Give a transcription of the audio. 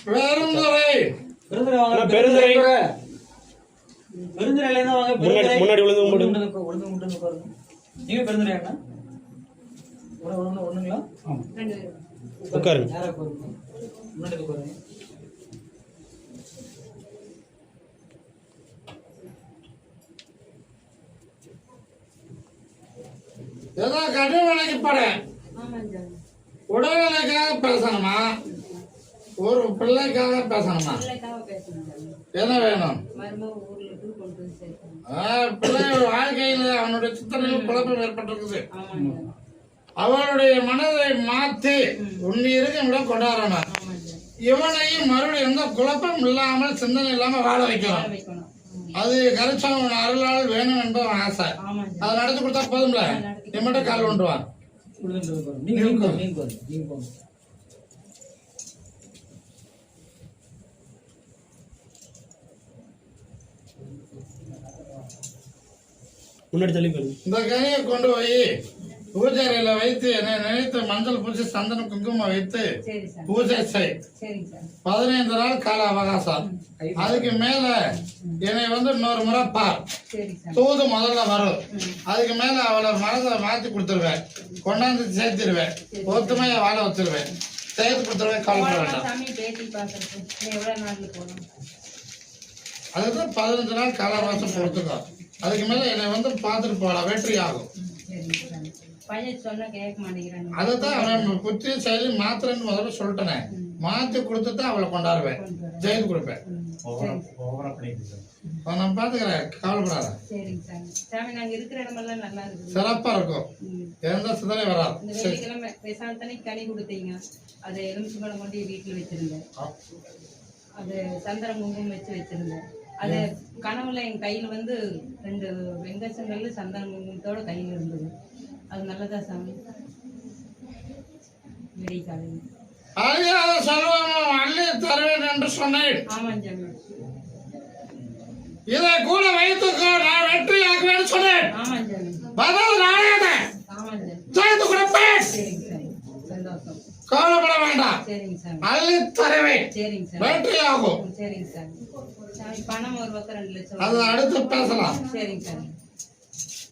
பெருந்துறை பெருந்துறை வாங்க. பெருந்துறை பெருந்துறையில இருந்தா வாங்க. முன்னாடி விழுந்து பாருங்க. நீங்க பெருந்துறை அண்ணா ஒண்ணுங்களா? உட்காருங்க. நேரா பாருங்க. முன்னாடி பாருங்க. ஏதோ கடுவலைக்கு போறேன். உடல்நிலைக்காக பேசணுமா, ஒரு பிள்ளைக்காக பேசணுமா? என்ன வேணும்? பிள்ளை வாழ்க்கையில அவனுடைய சிந்தனையில் குழப்பம் ஏற்பட்டிருக்குது. அவளுடைய மனதை மாற்றி உன்னிருக்க கொண்டாடணும். இவனையும் மறுபடியும் எந்த குழப்பம் இல்லாமல் சிந்தனை இல்லாம வாழ வைக்கணும். அது கரிசவன் அருளால் வேணும் என்பவன் ஆசை. அதை நடத்தி கொடுத்தா போதும்ல. நீ மட்டும் கால் கொண்டுவான். முன்னாடி தள்ளி பாருங்க. இந்த கையை கொண்டு போய் பூஜையில வைத்து என்னை நினைத்து மஞ்சள் பூச்சி சந்தனம் குங்குமம் வைத்து பூஜை செய். 15 நாள் கால அவகாசம். அதுக்கு மேல என்னை இன்னொரு முறை பார். தூது முதல்ல வரும். அதுக்கு மேல அவளை மனதை மாத்தி கொடுத்துருவேன். கொண்டாந்து சேர்த்திருவேன். ஒத்துமையா வாழ வச்சிருவேன். சேர்த்து கொடுத்துருவேன். கவலைப்பட வேண்டாம். அதுதான் 15 நாள் கால அவகாசம் கொடுத்துக்கோ. அதுக்கு மேல என்னை பார்த்துட்டு போகலாம். வெற்றி ஆகும். அதான் அவன் புத்தி செயலி மாத்திரன்னு முதல்ல சொல்லிட்டேன். மாத்தி கொடுத்துட்டு அவளை கொண்டாடுவேன். ஜெயித்து கொடுப்பேன். நான் பாத்துக்கிறேன். கவலைப்படாத. சிறப்பா இருக்கும். எந்த சிந்தனை வராது. கனி கொடுத்தீங்க. அதை எலுமிச்சம்பழம் கொண்டு வீட்டுல வச்சிருந்தேன். அது சந்திரம் குங்குமம் வச்சிருந்தேன். அது கனவுல என் கையில 2 வெங்கச்சங்கல்ல சந்தன குங்குமத்தோட கையில இருந்தது. அது நல்லதா சாமி? விடிகாலையில் அழியாத செல்வமும் அள்ளி தருவேன் என்று சொன்னேன். ஆமாம் சாமி. இதை கூட வைத்துக்கோ, நான் வெற்றி ஆக்குவேன் சொன்னேன். ஆமாம் சாமி. பதில் நானே. ஆமாம் சாமி. சேர்த்து கொடுப்பேன். சரிங்க சாமி. சந்தோஷம். கவலைப்பட வேண்டாம். சரிங்க சாமி. அள்ளி தருவேன். சரிங்க சாமி. வெற்றி ஆகும். சரிங்க சாமி. பணம் ஒரு பக்கம் 2 லட்சம். அது அடுத்து பேசலாம். சரிங்க சாமி.